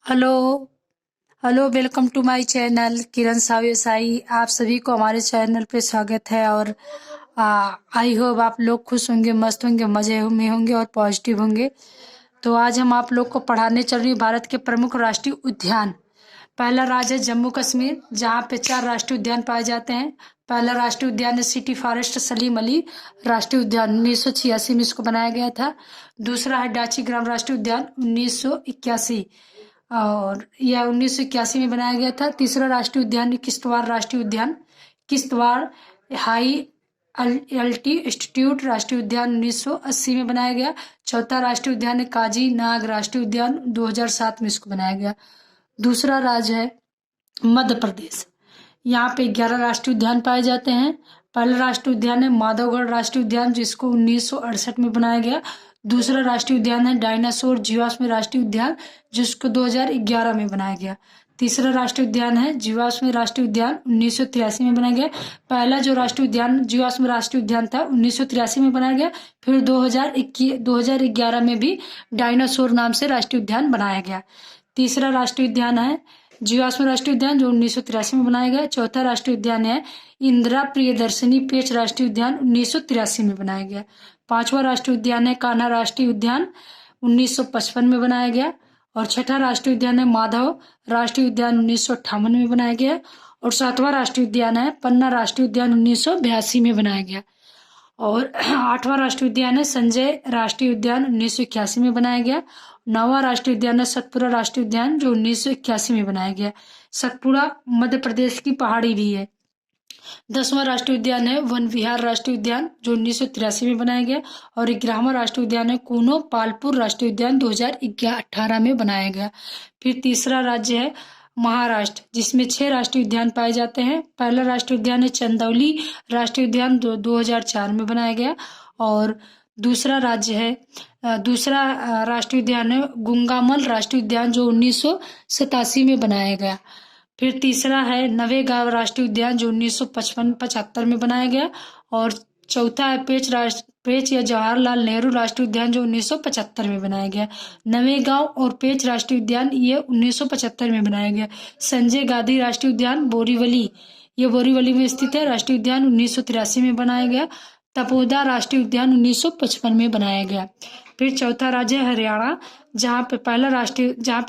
Hello. Hello, welcome to my channel Kiran Sawe Sai. आप सभी को हमारे चैनल पे स्वागत है। और आई होप आप लोग खुश होंगे, मस्त होंगे, मजे में होंगे और पॉजिटिव होंगे। तो आज हम आप लोग को पढ़ाने चल रही हूँ भारत के प्रमुख राष्ट्रीय उद्यान। पहला राज्य है जम्मू कश्मीर, जहाँ पे 4 राष्ट्रीय उद्यान पाए जाते हैं। पहला राष्ट्रीय उद्यान है सिटी फॉरेस्ट सलीम अली राष्ट्रीय उद्यान, 1986 में इसको बनाया गया था। दूसरा है डाची ग्राम राष्ट्रीय उद्यान, 1981, और यह 1981 में बनाया गया था। तीसरा राष्ट्रीय उद्यान है किश्तवाड़ राष्ट्रीय उद्यान, किश्तवाड़ हाई एल्टी इंस्टीट्यूट राष्ट्रीय उद्यान, 1980 में बनाया गया। चौथा राष्ट्रीय उद्यान है काजी नाग राष्ट्रीय उद्यान, 2007 में इसको बनाया गया। दूसरा राज्य है मध्य प्रदेश। यहाँ पे 11 राष्ट्रीय उद्यान पाए जाते हैं। पहला राष्ट्रीय उद्यान है माधवगढ़ राष्ट्रीय उद्यान, जिसको 1968 में बनाया गया। दूसरा राष्ट्रीय उद्यान है डायनासोर जीवाश्म राष्ट्रीय उद्यान, जिसको 2011 में बनाया गया। तीसरा राष्ट्रीय उद्यान है जीवाश्म राष्ट्रीय उद्यान, 1983 में बनाया गया। पहला जो राष्ट्रीय उद्यान जीवाश्म राष्ट्रीय उद्यान था, 1983 में बनाया गया। फिर 2011 में भी डायनासोर नाम से राष्ट्रीय उद्यान बनाया गया। तीसरा राष्ट्रीय उद्यान है जीवाश्म राष्ट्रीय उद्यान, जो 1983 में बनाया गया। चौथा राष्ट्रीय उद्यान है इंदिरा प्रियदर्शनी पेंच राष्ट्रीय उद्यान, 1983 में बनाया गया। पांचवा राष्ट्रीय उद्यान है कान्हा राष्ट्रीय उद्यान, 1955 में बनाया गया। और छठा राष्ट्रीय उद्यान है माधव राष्ट्रीय उद्यान, 1958 में बनाया गया। और सातवां राष्ट्रीय उद्यान है पन्ना राष्ट्रीय उद्यान, 1982 में बनाया गया। और आठवां राष्ट्रीय उद्यान है संजय राष्ट्रीय उद्यान, 1981 में बनाया गया। नौवां राष्ट्रीय उद्यान है सतपुड़ा राष्ट्रीय उद्यान, जो 1981 में बनाया गया। सतपुड़ा मध्य प्रदेश की पहाड़ी भी है। 10वां राष्ट्रीय उद्यान है वन विहार राष्ट्रीय उद्यान, जो 1983 में बनाया गया। और 11वां राष्ट्रीय उद्यान है कूनो पालपुर राष्ट्रीय उद्यान, 2018 में बनाया गया। फिर तीसरा राज्य है महाराष्ट्र, जिसमें 6 राष्ट्रीय उद्यान पाए जाते हैं। पहला राष्ट्रीय उद्यान है चंदौली राष्ट्रीय उद्यान, 2004 में बनाया गया। और दूसरा राज्य है दूसरा राष्ट्रीय उद्यान है गुंगामल राष्ट्रीय उद्यान, जो 1987 में बनाया गया। फिर तीसरा है नवेगांव राष्ट्रीय उद्यान, जो 1955-75 में बनाया गया। और चौथा है पेंच या जवाहरलाल नेहरू राष्ट्रीय उद्यान, जो 1975 में बनाया गया। नवेगांव और पेंच राष्ट्रीय उद्यान ये 1975 में बनाया गया। संजय गांधी राष्ट्रीय उद्यान बोरीवली, ये बोरीवली में स्थित है, राष्ट्रीय उद्यान 1983 में बनाया गया। तपोदा राष्ट्रीय उद्यान 1955 में बनाया गया। फिर चौथा राज्य है हरियाणा, जहाँ पे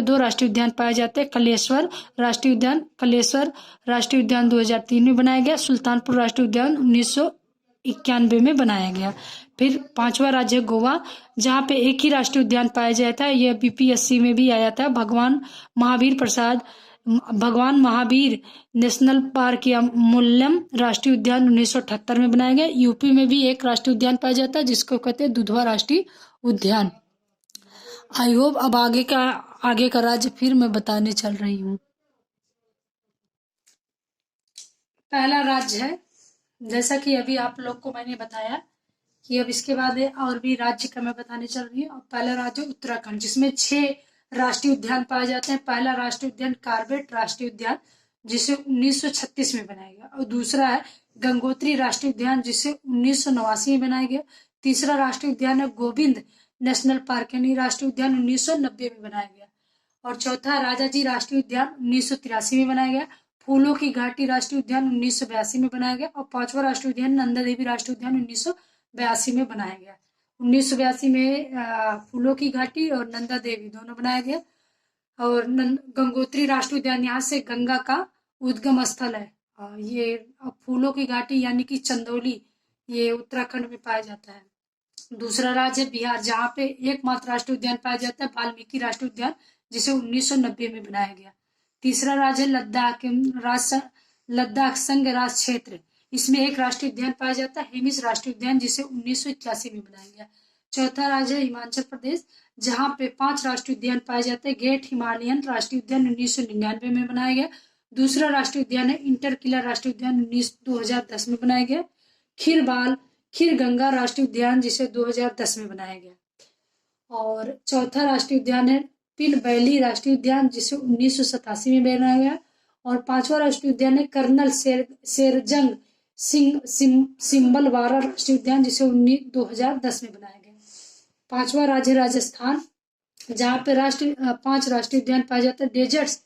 2 राष्ट्रीय उद्यान पाए जाते हैं। कलेश्वर राष्ट्रीय उद्यान 2003 में बनाया गया। सुल्तानपुर राष्ट्रीय उद्यान 1991 में बनाया गया। फिर 5वां राज्य है गोवा, जहाँ पे एक ही राष्ट्रीय उद्यान पाया जाता है। यह बीपीएससी में भी आया था। भगवान महावीर नेशनल पार्क या मुल्लम राष्ट्रीय उद्यान 1978 में बनाया गया। यूपी में भी एक राष्ट्रीय उद्यान पाया जाता है, जिसको कहते हैं दुधवा राष्ट्रीय उद्यान। आई होप अब आगे का राज्य फिर मैं बताने चल रही हूँ। पहला राज्य है, जैसा कि अभी आप लोग को मैंने बताया कि अब इसके बाद है और भी राज्य का मैं बताने चल रही हूँ। पहला राज्य उत्तराखंड, जिसमें 6 राष्ट्रीय उद्यान पाए जाते हैं। पहला राष्ट्रीय उद्यान कार्बेट राष्ट्रीय उद्यान, जिसे 1936 में बनाया गया। और दूसरा है गंगोत्री राष्ट्रीय उद्यान, जिसे 1989 में बनाया गया। तीसरा राष्ट्रीय उद्यान है गोविंद नेशनल पार्क यानी राष्ट्रीय उद्यान, 1990 में बनाया गया। और चौथा राजाजी राष्ट्रीय उद्यान, 1983 में बनाया गया। फूलों की घाटी राष्ट्रीय उद्यान 1982 में बनाया गया। और 5वां राष्ट्रीय उद्यान नंदा देवी राष्ट्रीय उद्यान 1982 में बनाया गया। 1982 में फूलों की घाटी और नंदा देवी दोनों बनाया गया। और गंगोत्री राष्ट्रीय उद्यान, यहाँ से गंगा का उद्गम स्थल है। ये फूलों की घाटी यानी कि चंदौली, ये उत्तराखंड में पाया जाता है। दूसरा राज्य बिहार, जहाँ पे एकमात्र राष्ट्रीय उद्यान पाया जाता है वाल्मीकि राष्ट्रीय उद्यान, जिसे 1990 में बनाया गया। तीसरा राज्य लद्दाख संघ राज क्षेत्र, इसमें एक राष्ट्रीय उद्यान पाया जाता है हेमिस राष्ट्रीय उद्यान, जिसे 1981 में बनाया गया। चौथा राज्य है हिमाचल प्रदेश, जहाँ पे 5 राष्ट्रीय उद्यान पाए जाते हैं। ग्रेट हिमालयन राष्ट्रीय उद्यान 1999 में बनाया गया। दूसरा राष्ट्रीय उद्यान है इंटरकिलर राष्ट्रीय उद्यान, 2010 में बनाया गया। खीर गंगा राष्ट्रीय उद्यान, जिसे 2010 में बनाया गया। और चौथा राष्ट्रीय उद्यान है पिल वैली राष्ट्रीय उद्यान, जिसे 1987 में बनाया गया। और 5वां राष्ट्रीय उद्यान है कर्नल शेरजंग सिंबलवारा राष्ट्रीय उद्यान, जिसे 2010 में बनाया गया। 5वां राज्य राजस्थान, जहाँ पे 5 राष्ट्रीय उद्यान पाए जाते हैं। डेजर्ट्स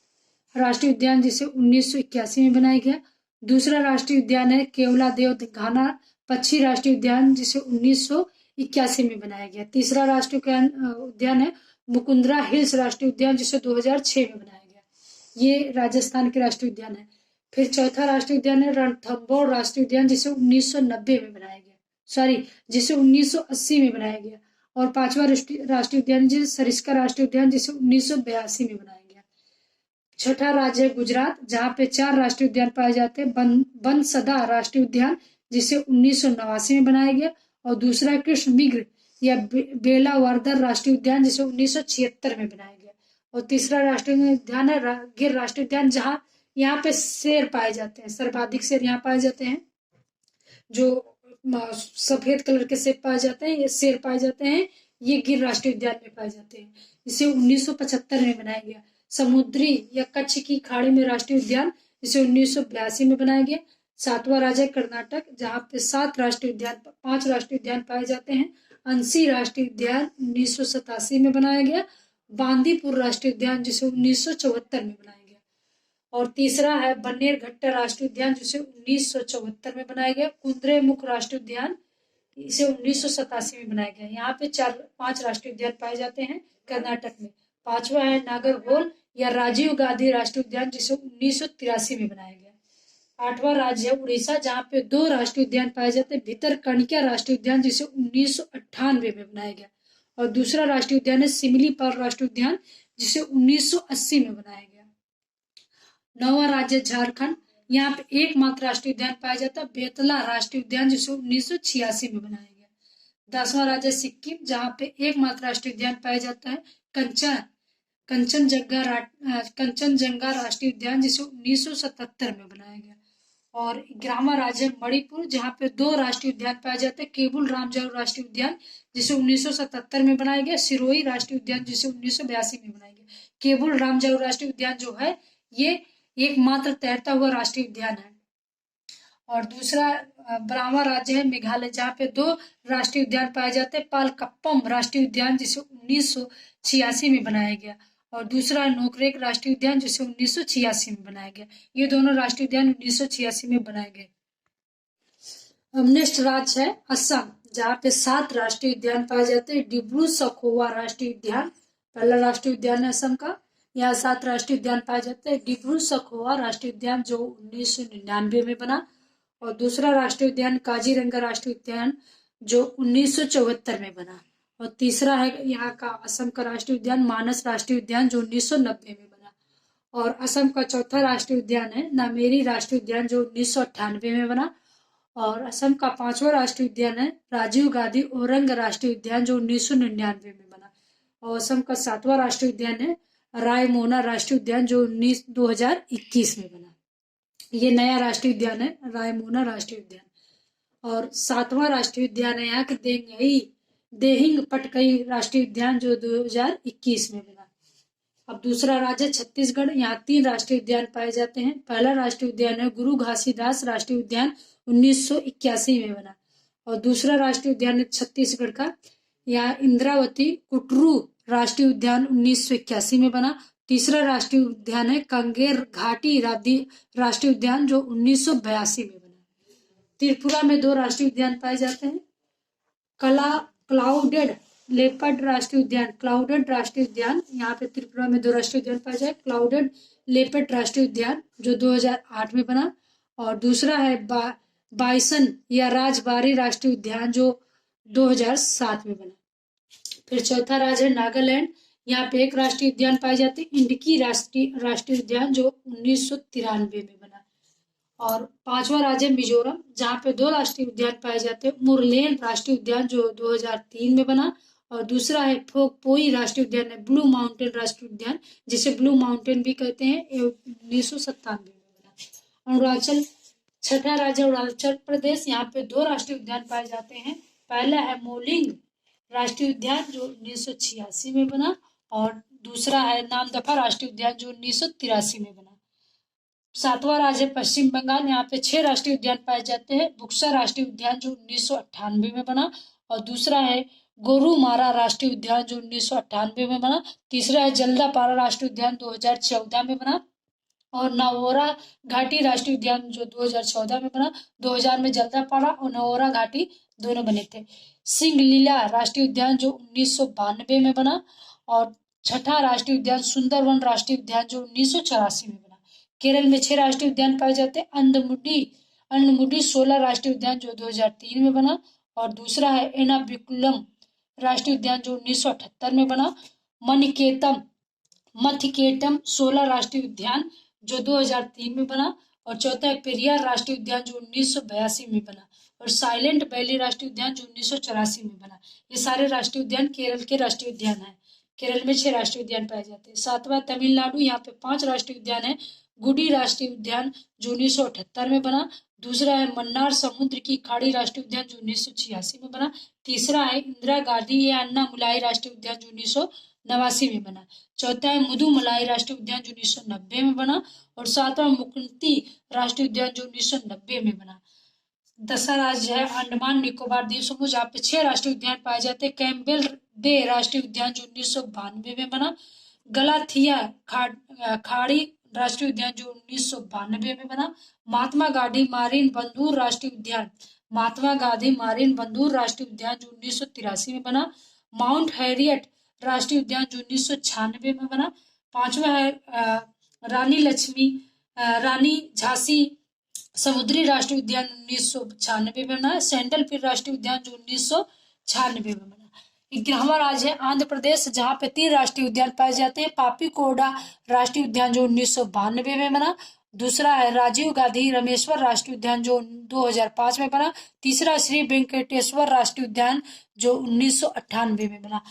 राष्ट्रीय उद्यान जिसे 1981 में बनाया गया। दूसरा राष्ट्रीय उद्यान है केवलादेव घाना पक्षी राष्ट्रीय उद्यान जिसे 1981 में बनाया गया। तीसरा राष्ट्रीय उद्यान है मुकुंदरा हिल्स राष्ट्रीय उद्यान जिसे 2006 में बनाया गया। ये राजस्थान के राष्ट्रीय उद्यान है। फिर चौथा राष्ट्रीय उद्यान है रणथंभौर राष्ट्रीय उद्यान जिसे 1990 में बनाया गया, जिसे 1980 में बनाया गया। और पांचवा राष्ट्रीय उद्यान जिसे सरिस्का राष्ट्रीय उद्यान जिसे 1982 में बनाया गया। छठा राज्य है गुजरात, जहाँ पे 4 राष्ट्रीय उद्यान पाए जाते हैं। बनसदा राष्ट्रीय उद्यान जिसे 1989 में बनाया गया। और दूसरा कृष्ण मृग या बेलावर्दर राष्ट्रीय उद्यान जिसे 1976 में बनाया गया। और तीसरा राष्ट्रीय उद्यान है गिर राष्ट्रीय उद्यान, जहाँ यहाँ पे शेर पाए जाते हैं, सर्वाधिक शेर यहाँ पाए जाते हैं। जो सफेद कलर के शेर पाए जाते हैं, ये शेर पाए जाते हैं, ये गिर राष्ट्रीय उद्यान में पाए जाते हैं। इसे 1975 में बनाया गया। समुद्री या कच्छ की खाड़ी में राष्ट्रीय उद्यान जिसे 1982 में बनाया गया। सातवां राज्य है कर्नाटक, जहाँ पे 5 राष्ट्रीय उद्यान पाए जाते हैं। अंसी राष्ट्रीय उद्यान 1987 में बनाया गया। बांदीपुर राष्ट्रीय उद्यान जिसे 1974 में बनाया गया। और तीसरा है बन्नेरघट्टा राष्ट्रीय उद्यान जिसे 1974 में बनाया गया। कुद्रेमुख राष्ट्रीय उद्यान इसे 1987 में बनाया गया। यहाँ पे 5 राष्ट्रीय उद्यान पाए जाते हैं कर्नाटक में। पांचवा है नागरहोल या राजीव गांधी राष्ट्रीय उद्यान जिसे 1983 में बनाया गया। आठवां राज्य है उड़ीसा, जहाँ पे 2 राष्ट्रीय उद्यान पाए जाते हैं। भितरकनिका राष्ट्रीय उद्यान जिसे 1998 में बनाया गया। और दूसरा राष्ट्रीय उद्यान है सिमलीपाल राष्ट्रीय उद्यान जिसे 1980 में बनाया गया। 9वां राज्य झारखंड, यहाँ पे एकमात्र राष्ट्रीय उद्यान पाया जाता है बेतला राष्ट्रीय उद्यान जिसे 1986 में बनाया गया। 10वां राज्य सिक्किम, जहाँ पे एकमात्र राष्ट्रीय उद्यान पाया जाता है कंचनजंगा राष्ट्रीय उद्यान जिसे 1977 में बनाया गया। और 11वां राज्य मणिपुर, जहाँ पे 2 राष्ट्रीय उद्यान पाए जाते हैं। केबुल रामजाऊ राष्ट्रीय उद्यान जिसे 1977 में बनाया गया। सिरोही राष्ट्रीय उद्यान जिसे 1982 में बनाया गया। केबुल रामजाऊ राष्ट्रीय उद्यान जो है ये एकमात्र तैरता हुआ राष्ट्रीय उद्यान है। और दूसरा 12वां राज्य है मेघालय, जहाँ पे 2 राष्ट्रीय उद्यान पाए जाते हैं। पालकप्पम राष्ट्रीय उद्यान जिसे 1986 में बनाया गया। और दूसरा नोकरेक राष्ट्रीय उद्यान जिसे 1986 में बनाया गया। ये दोनों राष्ट्रीय उद्यान 1986 में बनाए गए। अब नेक्स्ट राज्य है असम, जहाँ पे 7 राष्ट्रीय उद्यान पाए जाते हैं। डिब्रू सखोवा राष्ट्रीय उद्यान पहला राष्ट्रीय उद्यान है असम का। यहाँ 7 राष्ट्रीय उद्यान पाए जाते हैं। डिब्रू सखोवा राष्ट्रीय उद्यान जो 1999 में बना। और दूसरा राष्ट्रीय उद्यान काजीरंगा राष्ट्रीय उद्यान जो 1974 में बना। और तीसरा है यहाँ का असम का राष्ट्रीय उद्यान मानस राष्ट्रीय उद्यान जो 1990 में बना। और असम का चौथा राष्ट्रीय उद्यान है नामेरी राष्ट्रीय उद्यान जो 1998 में बना। और असम का 5वां राष्ट्रीय उद्यान है राजीव गांधी औरंग राष्ट्रीय उद्यान जो 1999 में बना। और असम का 7वां राष्ट्रीय उद्यान है रायमोना राष्ट्रीय उद्यान जो 2021 में बना। ये नया राष्ट्रीय उद्यान है रायमोना राष्ट्रीय उद्यान। और 7वां राष्ट्रीय उद्यान है यहाँ के देहिंग पटकई राष्ट्रीय उद्यान जो 2021 में बना। अब दूसरा राज्य छत्तीसगढ़, यहाँ 3 राष्ट्रीय उद्यान पाए जाते हैं। पहला राष्ट्रीय उद्यान है गुरु घासीदास राष्ट्रीय उद्यान 1981 में बना। और दूसरा राष्ट्रीय उद्यान है छत्तीसगढ़ का यहाँ इंद्रावती कुटरू राष्ट्रीय उद्यान 1981 में बना। तीसरा राष्ट्रीय उद्यान है कंगेर घाटी राष्ट्रीय उद्यान जो 1982 में बना। त्रिपुरा में 2 राष्ट्रीय उद्यान पाए जाते हैं। क्लाउडेड लेपर्ड राष्ट्रीय उद्यान यहाँ पे त्रिपुरा में 2 राष्ट्रीय उद्यान पाए जाए। क्लाउडेड लेपर्ड राष्ट्रीय उद्यान जो 2008 में बना। और दूसरा है बाइसन या राजबारी राष्ट्रीय उद्यान जो 2007 में बना। फिर चौथा राज्य है नागालैंड, यहाँ पे 1 राष्ट्रीय उद्यान पाए जाते हैं इंडकी राष्ट्रीय उद्यान जो 1993 में बना। और 5वां राज्य मिजोरम, जहाँ पे 2 राष्ट्रीय उद्यान पाए जाते हैं। मुरलेन राष्ट्रीय उद्यान जो 2003 में बना। और दूसरा है फोकपोई राष्ट्रीय उद्यान है ब्लू माउंटेन राष्ट्रीय उद्यान जिसे ब्लू माउंटेन भी कहते हैं, 1997 में बना। छठा राज्य अरुणाचल प्रदेश, यहाँ पे 2 राष्ट्रीय उद्यान पाए जाते हैं। पहला है मोलिंग राष्ट्रीय उद्यान जो 1986 में बना। और दूसरा है नामदफा राष्ट्रीय उद्यान जो 1983 में बना। 7वां राज्य पश्चिम बंगाल, यहाँ पे 6 राष्ट्रीय उद्यान पाए जाते हैं। बुक्सा राष्ट्रीय उद्यान जो 1998 में बना। और दूसरा है गोरुमारा राष्ट्रीय उद्यान जो 1998 में बना। तीसरा है जल्दापारा राष्ट्रीय उद्यान 2014 में बना। और नवोरा घाटी राष्ट्रीय उद्यान जो 2014 में बना। 2000 में जल्दापारा और नवोरा घाटी दोनों बने थे। सिंगलीला राष्ट्रीय उद्यान जो 1992 में बना। और छठा राष्ट्रीय उद्यान सुंदरवन राष्ट्रीय उद्यान जो 1984 में बना। केरल में 6 राष्ट्रीय उद्यान पाए जाते हैं। अंडमुडी 16 राष्ट्रीय उद्यान जो 2003 में बना। और दूसरा है एनाबिकुलम राष्ट्रीय उद्यान जो 1978 में बना। मथिकेटम 16 राष्ट्रीय उद्यान जो 2003 में बना। और चौथा है पेरियार राष्ट्रीय उद्यान जो 1982 में बना। और साइलेंट वैली राष्ट्रीय उद्यान जो 1984 में बना। ये सारे राष्ट्रीय उद्यान केरल के राष्ट्रीय उद्यान हैं। केरल में 6 राष्ट्रीय उद्यान पाए जाते हैं। सातवां तमिलनाडु, यहाँ पे 5 राष्ट्रीय उद्यान है। गुडी राष्ट्रीय उद्यान जो 1978 में बना। दूसरा है मन्नार समुद्र की खाड़ी राष्ट्रीय उद्यान जो 1986 में बना। तीसरा है इंदिरा गांधी या अन्नामुलाई राष्ट्रीय उद्यान जो 1989 में बना। चौथा है मुदुमलाई राष्ट्रीय उद्यान जो 1990 में बना। और सातवां मुकुंती राष्ट्रीय उद्यान जो 1990 में बना। 10वां राज्य है अंडमान निकोबार द्वीप समूह, जहाँ पे 6 राष्ट्रीय उद्यान पाए जाते हैं। कैम्पबेल बे राष्ट्रीय उद्यान जो 1992 में बना। गलाथिया खाड़ी राष्ट्रीय उद्यान जो 1992 में बना। महात्मा गांधी मारीन बंदूर राष्ट्रीय उद्यान जो 1983 में बना। माउंट हैरियट राष्ट्रीय उद्यान जो 1996 में बना। 5वां है रानी झांसी समुद्री राष्ट्रीय उद्यान 1996 में बना। सैंडल पीर राष्ट्रीय उद्यान जो 1996 में बना। 11वां राज्य है आंध्र प्रदेश, जहाँ पे 3 राष्ट्रीय उद्यान पाए जाते हैं। पापीकोडा राष्ट्रीय उद्यान जो 1992 में बना। दूसरा है राजीव गांधी रामेश्वर राष्ट्रीय उद्यान जो 2005 में बना। तीसरा श्री वेंकटेश्वर राष्ट्रीय उद्यान जो 1998 में बना।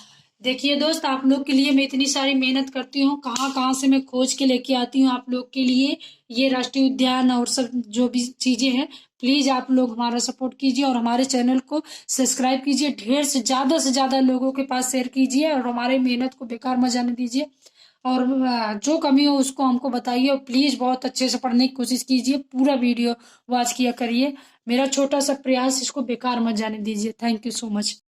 देखिए दोस्त, आप लोग के लिए मैं इतनी सारी मेहनत करती हूँ, कहाँ से मैं खोज के लेके आती हूँ आप लोग के लिए ये राष्ट्रीय उद्यान और सब जो भी चीजें हैं। प्लीज आप लोग हमारा सपोर्ट कीजिए और हमारे चैनल को सब्सक्राइब कीजिए। ढेर से ज्यादा लोगों के पास शेयर कीजिए और हमारे मेहनत को बेकार मत जाने दीजिए। और जो कमी हो उसको हमको बताइए। और प्लीज बहुत अच्छे से पढ़ने की कोशिश कीजिए। पूरा वीडियो वॉच किया करिए। मेरा छोटा सा प्रयास, इसको बेकार मत जाने दीजिए। Thank you so much.